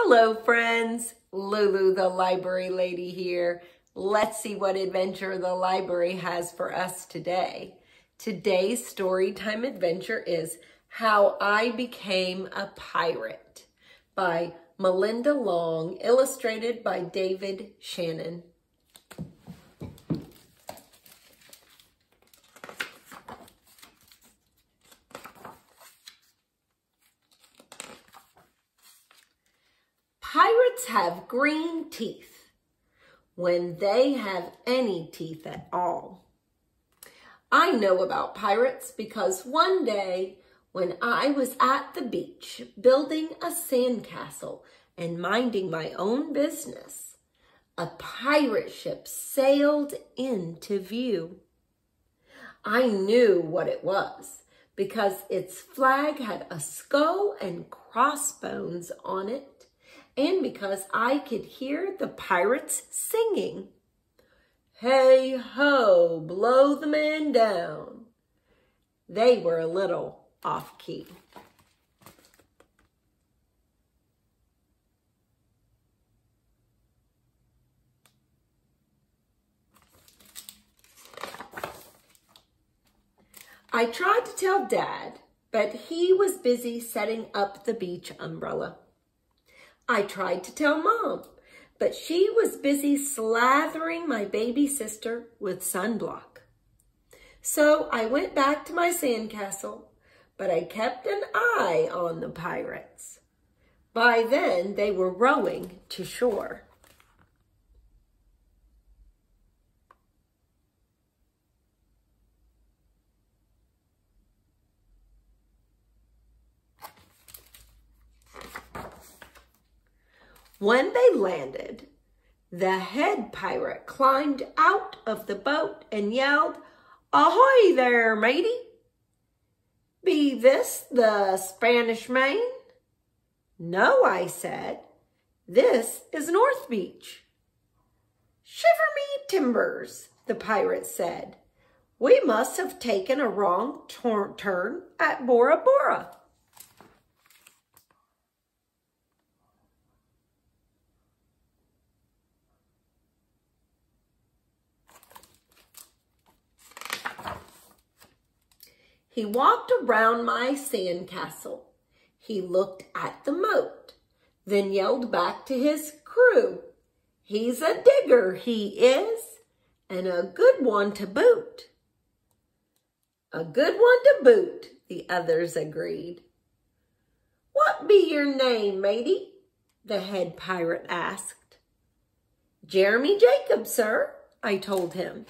Hello friends, Lulu the library lady here. Let's see what adventure the library has for us today. Today's storytime adventure is How I Became a Pirate by Melinda Long, illustrated by David Shannon. Pirates have green teeth, when they have any teeth at all. I know about pirates because one day when I was at the beach building a sandcastle and minding my own business, a pirate ship sailed into view. I knew what it was because its flag had a skull and crossbones on it, and because I could hear the pirates singing, "Hey ho, blow the man down." They were a little off key. I tried to tell Dad, but he was busy setting up the beach umbrella. I tried to tell Mom, but she was busy slathering my baby sister with sunblock. So I went back to my sandcastle, but I kept an eye on the pirates. By then, they were rowing to shore. When they landed, the head pirate climbed out of the boat and yelled, "Ahoy there, matey! Be this the Spanish Main?" "No," I said. "This is North Beach." "Shiver me timbers," the pirate said. "We must have taken a wrong turn at Bora Bora." He walked around my sandcastle. He looked at the moat, then yelled back to his crew, "He's a digger, he is, and a good one to boot." "A good one to boot," the others agreed. "What be your name, matey?" the head pirate asked. "Jeremy Jacob, sir," I told him.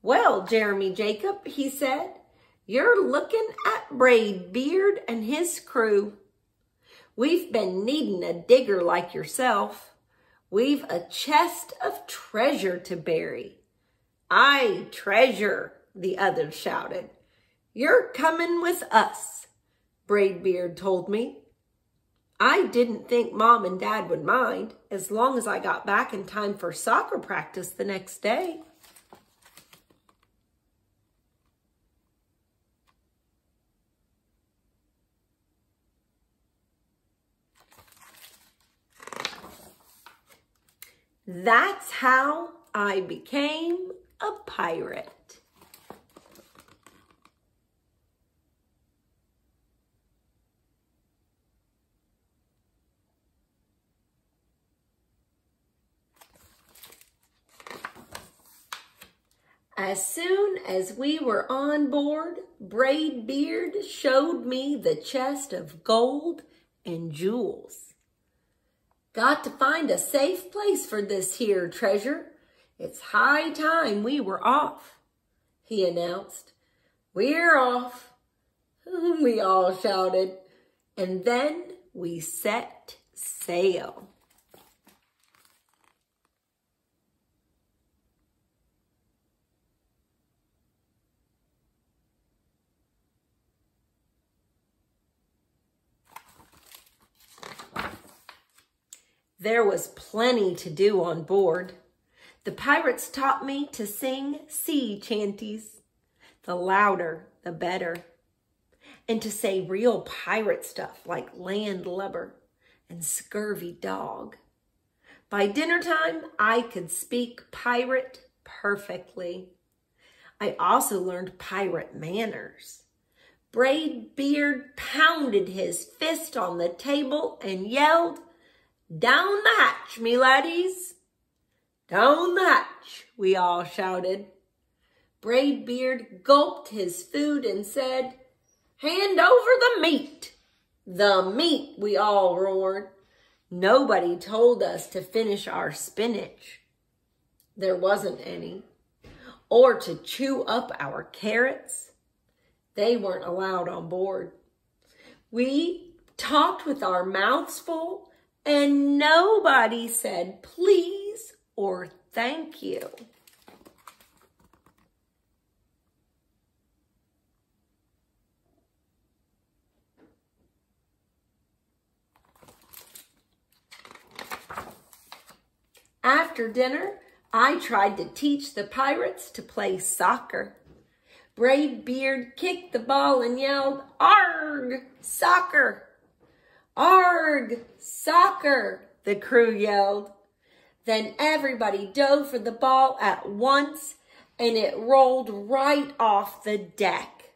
"Well, Jeremy Jacob," he said, "you're looking at Braid Beard and his crew. We've been needing a digger like yourself. We've a chest of treasure to bury." "Aye, treasure," the others shouted. "You're coming with us," Braid Beard told me. I didn't think Mom and Dad would mind as long as I got back in time for soccer practice the next day. That's how I became a pirate. As soon as we were on board, Braid Beard showed me the chest of gold and jewels. "Got to find a safe place for this here treasure. It's high time we were off," he announced. "We're off," we all shouted, and then we set sail. There was plenty to do on board. The pirates taught me to sing sea chanties. The louder, the better. And to say real pirate stuff like landlubber and scurvy dog. By dinner time, I could speak pirate perfectly. I also learned pirate manners. Braidbeard pounded his fist on the table and yelled, "Down the hatch, me laddies!" "Down the hatch," we all shouted. Braidbeard gulped his food and said, "Hand over the meat." "The meat," we all roared. Nobody told us to finish our spinach. There wasn't any. Or to chew up our carrots. They weren't allowed on board. We talked with our mouths full, and nobody said please or thank you. After dinner, I tried to teach the pirates to play soccer. Braidbeard kicked the ball and yelled, "Arg, soccer! Arg, soccer!" the crew yelled. Then everybody dove for the ball at once, and it rolled right off the deck.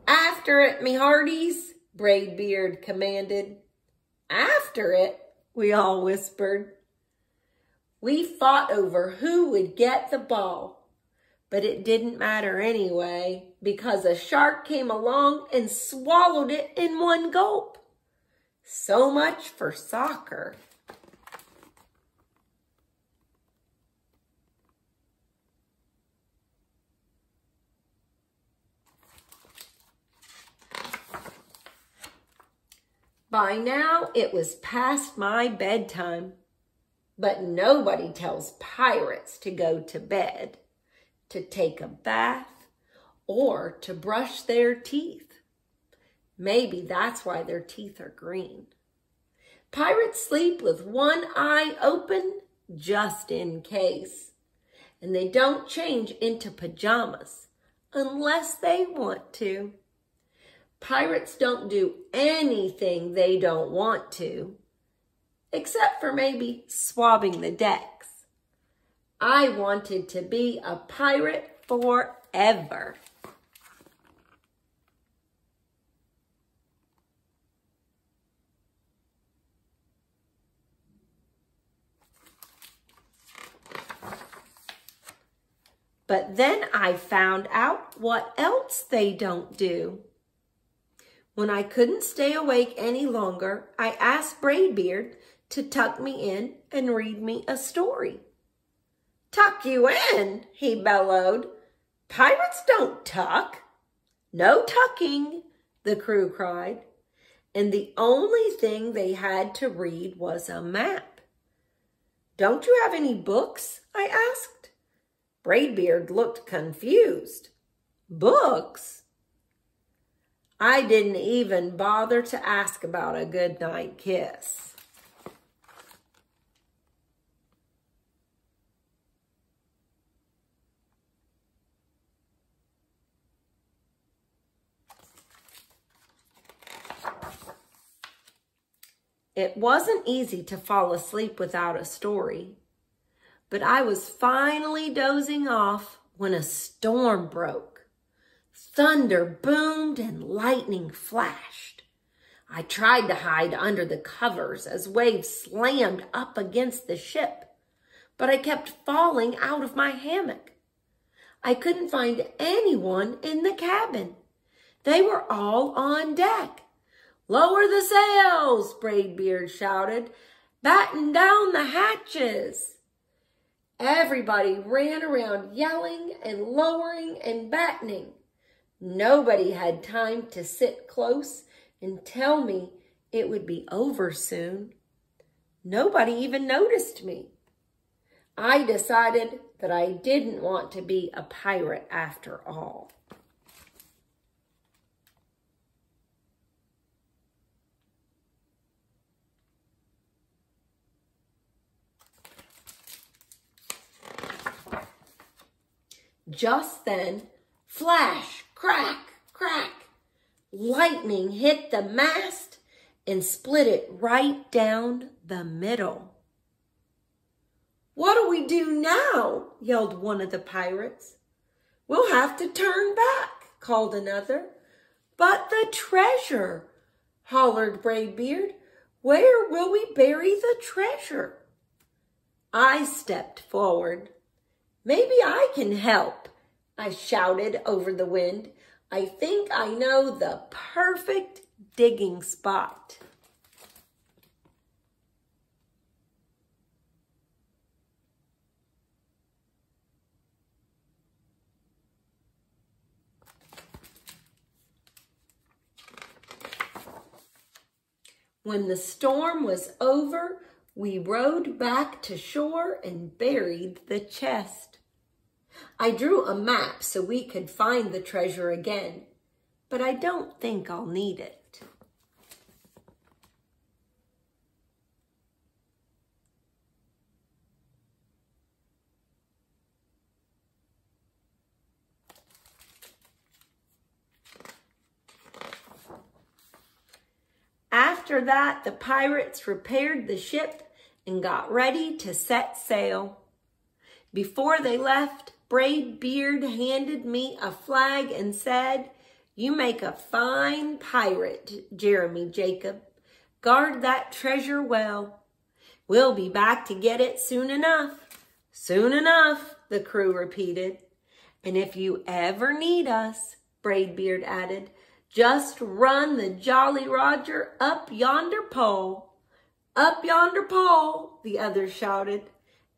"After it, me hearties," Braidbeard commanded. "After it?" we all whispered. We fought over who would get the ball, but it didn't matter anyway because a shark came along and swallowed it in one gulp. So much for soccer. By now, it was past my bedtime. But nobody tells pirates to go to bed, to take a bath, or to brush their teeth. Maybe that's why their teeth are green. Pirates sleep with one eye open just in case. And they don't change into pajamas unless they want to. Pirates don't do anything they don't want to, except for maybe swabbing the decks. I wanted to be a pirate forever. But then I found out what else they don't do. When I couldn't stay awake any longer, I asked Braidbeard to tuck me in and read me a story. "Tuck you in?" he bellowed. "Pirates don't tuck." "No tucking," the crew cried. And the only thing they had to read was a map. "Don't you have any books?" I asked. Braidbeard looked confused. "Books?" I didn't even bother to ask about a goodnight kiss. It wasn't easy to fall asleep without a story, but I was finally dozing off when a storm broke. Thunder boomed and lightning flashed. I tried to hide under the covers as waves slammed up against the ship, but I kept falling out of my hammock. I couldn't find anyone in the cabin. They were all on deck. "Lower the sails," Braidbeard shouted. "Batten down the hatches." Everybody ran around yelling and lowering and battening. Nobody had time to sit close and tell me it would be over soon. Nobody even noticed me. I decided that I didn't want to be a pirate after all. Just then, flash, crack, crack, lightning hit the mast and split it right down the middle. "What do we do now?" yelled one of the pirates. "We'll have to turn back," called another. "But the treasure," hollered Braidbeard. "Where will we bury the treasure?" I stepped forward. "Maybe I can help," I shouted over the wind. "I think I know the perfect digging spot." When the storm was over, we rowed back to shore and buried the chest. I drew a map so we could find the treasure again, but I don't think I'll need it. After that, the pirates repaired the ship and got ready to set sail. Before they left, Braidbeard handed me a flag and said, "You make a fine pirate, Jeremy Jacob. Guard that treasure well. We'll be back to get it soon enough." "Soon enough," the crew repeated. "And if you ever need us," Braidbeard added, "just run the Jolly Roger up yonder pole." "Up yonder pole," the others shouted.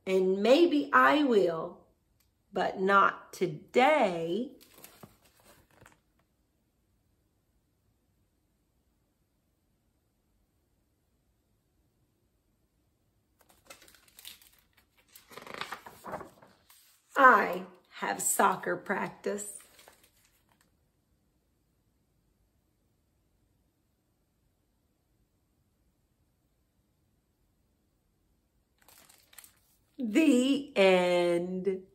"And maybe I will, but not today." I have soccer practice. The end.